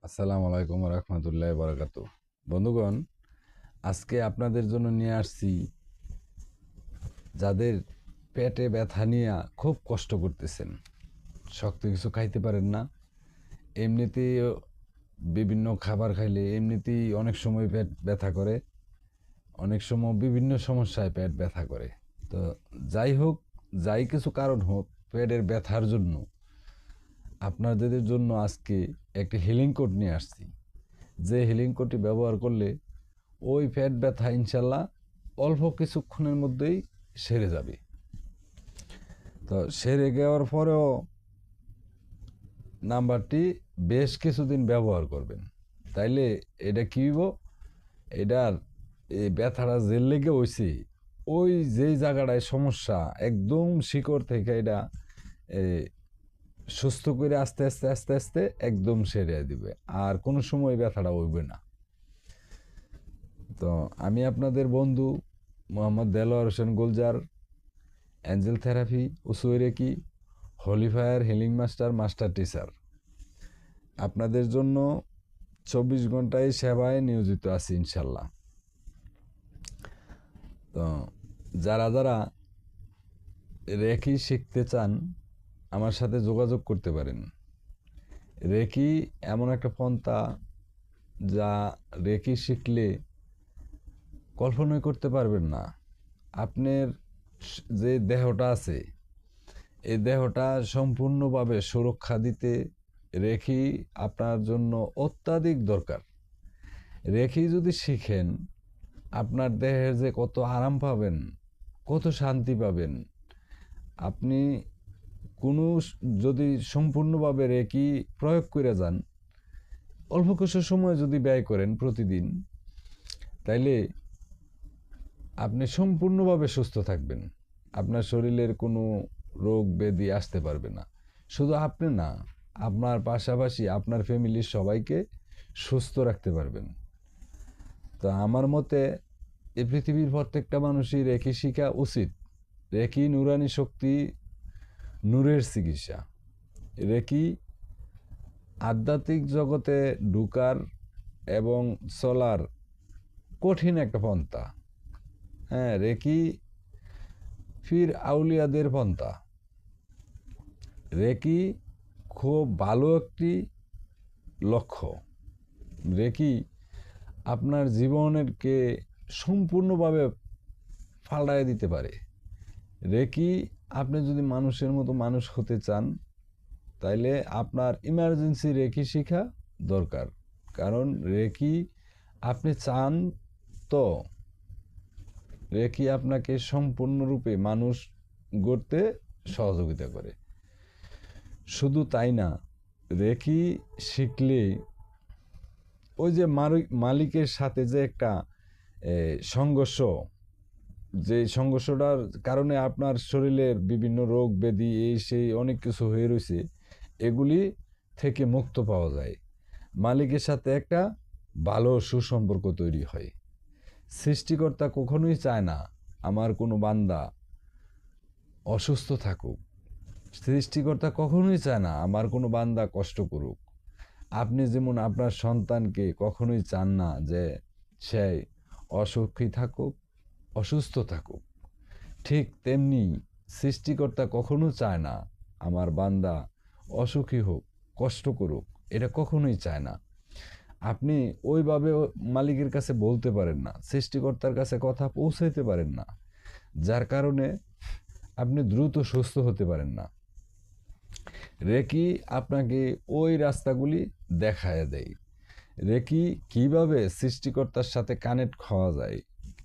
আসসালামু আলাইকুম রহমতুল্লাহ বারাকাত। বন্ধুগণ, আজকে আপনাদের জন্য নিয়ে আসছি যাদের পেটে ব্যথা নিয়ে খুব কষ্ট করতেছেন, শক্ত কিছু খাইতে পারেন না। এমনিতেই বিভিন্ন খাবার খাইলে এমনিতেই অনেক সময় পেট ব্যথা করে, অনেক সময় বিভিন্ন সমস্যায় পেট ব্যথা করে। তো যাই হোক, যাই কিছু কারণ হোক, পেটের ব্যথার জন্য আপনাদের জন্য আজকে একটি হিলিং কোড নিয়ে আসছি। যে হিলিং কোডটি ব্যবহার করলে ওই পেট ব্যথা ইনশাল্লাহ অল্প কিছুক্ষণের মধ্যেই সেরে যাবে। তো সেরে যাওয়ার পরেও নাম্বারটি বেশ কিছুদিন ব্যবহার করবেন, তাইলে এটা কী হইব, এটার এই ব্যথাটা যে লেগে হয়েছে ওই যেই জায়গাটায় সমস্যা একদম শিকড় থেকে এটা সুস্থ করে আস্তে আস্তে আস্তে আস্তে একদম সেরে দিবে, আর কোনো সময় ব্যথাটা হইবে না। তো আমি আপনাদের বন্ধু Mohammad Delwar Hossain Gulzar, angel therapy, Usui Reiki, holy fire healing master teacher, আপনাদের জন্য 24 ঘন্টায় সেবায় নিয়োজিত আছি ইনশাল্লাহ। তো যারা যারা রেকি শিখতে চান আমার সাথে যোগাযোগ করতে পারেন। রেকি এমন একটা পন্থা যা রেকি শিখলে কল্পনাই করতে পারবেন না। আপনার যে দেহটা আছে এই দেহটা সম্পূর্ণভাবে সুরক্ষা দিতে রেকি আপনার জন্য অত্যাধিক দরকার। রেকি যদি শিখেন আপনার দেহের যে কত আরাম পাবেন, কত শান্তি পাবেন। আপনি কোনো যদি সম্পূর্ণভাবে রেকি প্রয়োগ করে যান, অল্প কিছু সময় যদি ব্যয় করেন প্রতিদিন, তাইলে আপনি সম্পূর্ণভাবে সুস্থ থাকবেন। আপনার শরীরের কোনো রোগ ব্যাধি আসতে পারবে না। শুধু আপনি না, আপনার পাশাপাশি আপনার ফ্যামিলির সবাইকে সুস্থ রাখতে পারবেন। তো আমার মতে এই পৃথিবীর প্রত্যেকটা মানুষই রেকি শিখা উচিত। রেকি নুরানি শক্তি, নূরের চিকিৎসা। রেকি আধ্যাত্মিক জগতে ঢুকার এবং চলার কঠিন একটা পন্থা। হ্যাঁ, রেকি ফির আউলিয়াদের পন্থা। রেকি খুব ভালো একটি লক্ষ্য। রেকি আপনার জীবনেরকে সম্পূর্ণভাবে পাল্টায় দিতে পারে। রেকি আপনি যদি মানুষের মতো মানুষ হতে চান, তাইলে আপনার ইমার্জেন্সি রেকি শিখা দরকার। কারণ রেকি আপনি চান তো রেকি আপনাকে সম্পূর্ণরূপে মানুষ গড়তে সহযোগিতা করে। শুধু তাই না, রেকি শিখলে ওই যে মালিকের সাথে যে একটা সংঘর্ষ, যে সংঘর্ষটার কারণে আপনার শরীরের বিভিন্ন রোগ ব্যাধি এই সেই অনেক কিছু হয়ে রয়েছে, এগুলি থেকে মুক্ত পাওয়া যায়। মালিকের সাথে একটা ভালো সুসম্পর্ক তৈরি হয়। সৃষ্টিকর্তা কখনোই চায় না আমার কোনো বান্দা অসুস্থ থাকুক। সৃষ্টিকর্তা কখনোই চায় না আমার কোনো বান্দা কষ্ট করুক। আপনি যেমন আপনার সন্তানকে কখনোই চান না যে সে অসুখী থাকুক, অসুস্থ থাকুক, ঠিক তেমনি সৃষ্টিকর্তা কখনো চায় না আমার বান্দা অসুখী হোক, কষ্ট করুক। এটা কখনোই চায় না। আপনি ওইভাবে মালিকের কাছে বলতে পারেন না, সৃষ্টিকর্তার কাছে কথা পৌঁছাইতে পারেন না, যার কারণে আপনি দ্রুত সুস্থ হতে পারেন না। রেকি আপনাকে ওই রাস্তাগুলি দেখায় দেয়। রেকি কিভাবে সৃষ্টিকর্তার সাথে কানেক্ট হওয়া যায়,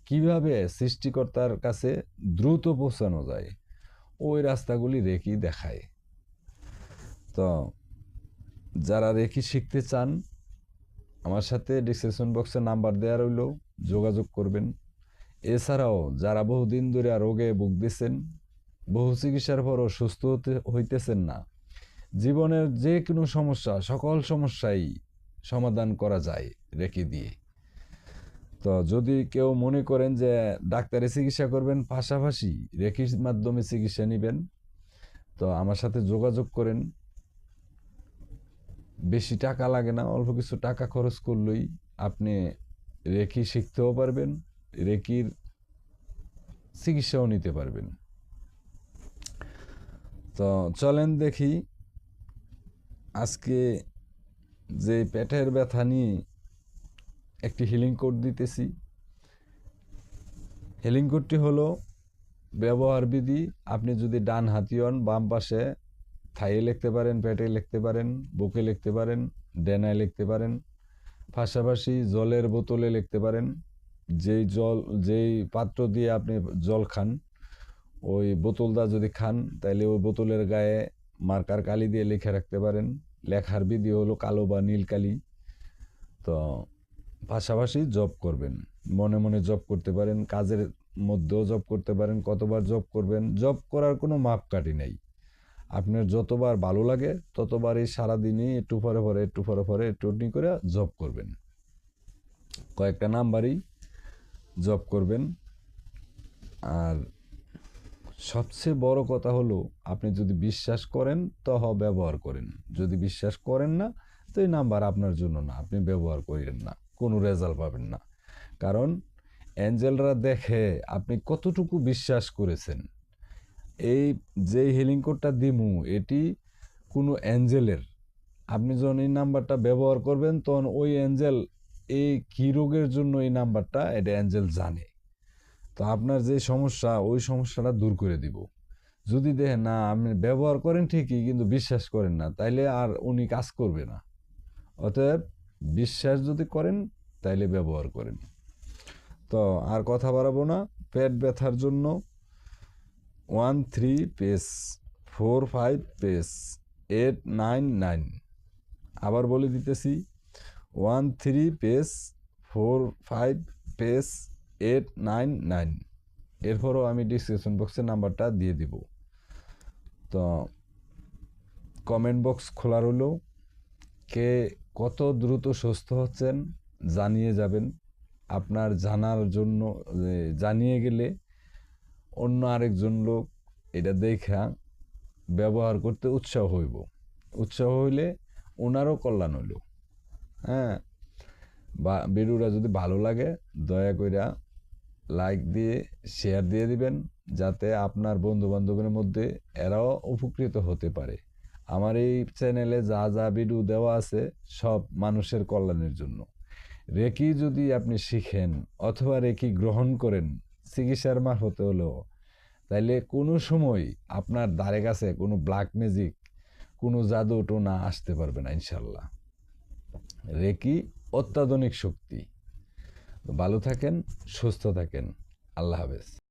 কিভাবে সৃষ্টিকর্তার কাছে দ্রুত পৌঁছানো যায়, ওই রাস্তাগুলি রেকি দেখায়। তো যারা রেকি শিখতে চান আমার সাথে ডিসক্রিপশন বক্সে নাম্বার দেওয়া রইল, যোগাযোগ করবেন। এছাড়াও যারা বহুদিন ধরে রোগে ভুগতেছেন, বহু চিকিৎসার পরও সুস্থ হইতেছেন না, জীবনের যে কোনো সমস্যা, সকল সমস্যাই সমাধান করা যায় রেকি দিয়ে। তো যদি কেউ মনে করেন যে ডাক্তারি চিকিৎসা করবেন, পাশাপাশি রেকির মাধ্যমে চিকিৎসা নেবেন, তো আমার সাথে যোগাযোগ করেন। বেশি টাকা লাগে না, অল্প কিছু টাকা খরচ করলেই আপনি রেকি শিখতেও পারবেন, রেকির চিকিৎসাও নিতে পারবেন। তো চলেন দেখি আজকে যে পেটের ব্যথা নিয়ে একটি হিলিং কোড দিতেছি। হিলিং কোডটি হলো ব্যবহার বিধি। আপনি যদি ডান হাতি হন, বাম পাশে থাইয়ে লিখতে পারেন, পেটে লিখতে পারেন, বুকে লিখতে পারেন, ডেনায় লিখতে পারেন, পাশাপাশি জলের বোতলে লিখতে পারেন। যেই পাত্র দিয়ে আপনি জল খান, ওই বোতলটা যদি খান তাহলে ওই বোতলের গায়ে মার্কার কালি দিয়ে লিখে রাখতে পারেন। লেখার বিধি হলো কালো বা নীল কালি। তো পাশাপাশি জব করবেন, মনে মনে জব করতে পারেন, কাজের মধ্যেও জব করতে পারেন। কতবার জব করবেন, জব করার কোনো মাপকাঠি নেই। আপনার যতবার ভালো লাগে ততবারই সারাদিনই একটু পরে পরে একটু করে জব করবেন। কয়েকটা নাম্বারই জব করবেন। আর সবচেয়ে বড় কথা হলো, আপনি যদি বিশ্বাস করেন তো ব্যবহার করেন, যদি বিশ্বাস করেন না তো এই নাম্বার আপনার জন্য না, আপনি ব্যবহার করেন না, কোনো রেজাল্ট পাবেন না। কারণ অ্যাঞ্জেলরা দেখে আপনি কতটুকু বিশ্বাস করেছেন। এই যে হিলিং কোডটা দিমু, এটি কোনো অ্যাঞ্জেলের। আপনি যখন এই নাম্বারটা ব্যবহার করবেন তখন ওই অ্যাঞ্জেল এই কী রোগের জন্য এই নাম্বারটা, এটা অ্যাঞ্জেল জানে। তো আপনার যে সমস্যা, ওই সমস্যাটা দূর করে দিব। যদি দেখেন না আপনি ব্যবহার করেন ঠিকই কিন্তু বিশ্বাস করেন না, তাইলে আর উনি কাজ করবে না। অতএব বিশ্বাস যদি করেন তাইলে ব্যবহার করেন। তো আর কথা বাড়াবো না। পেট ব্যথার জন্য 13 পেজ 45 পেজ 899। আবার বলে দিতেছি, 13 পেজ 45 পেজ 899। এরপরও আমি ডিসক্রিপশন বক্সে নাম্বারটা দিয়ে দিব। তো কমেন্ট বক্স খোলা রইল। কে কত দ্রুত সুস্থ হচ্ছেন জানিয়ে যাবেন। আপনার জানার জন্য, জানিয়ে গেলে অন্য আরেকজন লোক এটা দেখা ব্যবহার করতে উৎসাহ হইব। উৎসাহ হইলে ওনারও কল্যাণ হইল। হ্যাঁ, বা ভিডিওটা যদি ভালো লাগে দয়া কইরা লাইক দিয়ে শেয়ার দিয়ে দিবেন, যাতে আপনার বন্ধু বান্ধবের মধ্যে এরাও উপকৃত হতে পারে। আমার এই চ্যানেলে যা যা ভিডিও দেওয়া আছে সব মানুষের কল্যাণের জন্য। রেকি যদি আপনি শিখেন অথবা রেকি গ্রহণ করেন চিকিৎসার মারফতে হলেও, তাইলে কোনো সময় আপনার দ্বারে কাছে কোনো ব্ল্যাক ম্যাজিক, কোনো জাদু টোনা আসতে পারবে না ইনশাল্লাহ। রেকি অত্যাধুনিক শক্তি। ভালো থাকেন, সুস্থ থাকেন। আল্লাহ হাফেজ।